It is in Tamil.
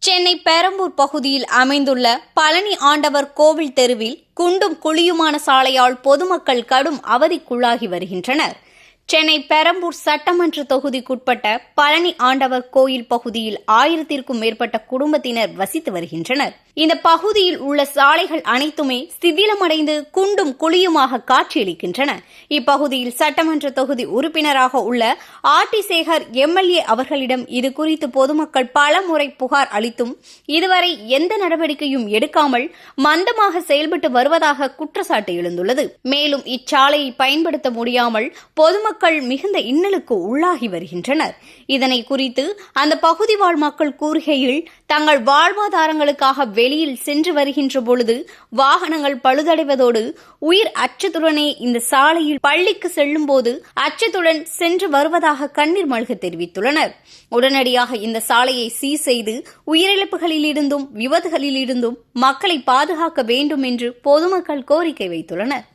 சென்னை பெரம்பூர் பகுதியில் அமைந்துள்ள பழனி ஆண்டவர் கோவில் தெருவில் குண்டும் குழியுமான சாலையால் பொதுமக்கள் கடும் அவதிக்குள்ளாகி வருகின்றனர். சென்னை பெரம்பூர் சட்டமன்ற தொகுதிக்குட்பட்ட பழனி ஆண்டவர் கோயில் பகுதியில் 1000க்கும் மேற்பட்ட குடும்பத்தினர் வசித்து வருகின்றனர். இந்த பகுதியில் உள்ள சாலைகள் அனைத்துமே சிதிலமடைந்து குண்டும் குழியுமாக காட்சியளிக்கின்றன. இப்பகுதியில் சட்டமன்ற தொகுதி உறுப்பினராக உள்ள ஆர்டி சேகர் எம்எல்ஏ அவர்களிடம் இது குறித்து பொதுமக்கள் பல முறை புகார் அளித்தும் இதுவரை எந்த நடவடிக்கையும் எடுக்காமல் மந்தமாக செயல்பட்டு வருவதாக குற்றச்சாட்டு எழுந்துள்ளது. மேலும் இச்சாலையை பயன்படுத்த முடியாமல் பொதுமக்கள் மிகுந்த இன்னலுக்கு உள்ளாகி வருகின்றனர். இதனை குறித்து அந்த பகுதி வாழ் மக்கள் கூறுகையில், தங்கள் வாழ்வாதாரங்களுக்காக வெளியில் சென்று வருகின்ற பொழுது வாகனங்கள் பழுதடைவதோடு உயிர் அச்சத்துடனே இந்த சாலையில் பள்ளிக்கு செல்லும் போது அச்சத்துடன் சென்று வருவதாக கண்ணீர் மல்க தெரிவித்துள்ளனர். உடனடியாக இந்த சாலையை சீர் செய்து உயிரிழப்புகளிலிருந்தும் விபத்துகளிலிருந்தும் மக்களை பாதுகாக்க வேண்டும் என்று பொதுமக்கள் கோரிக்கை வைத்துள்ளனர்.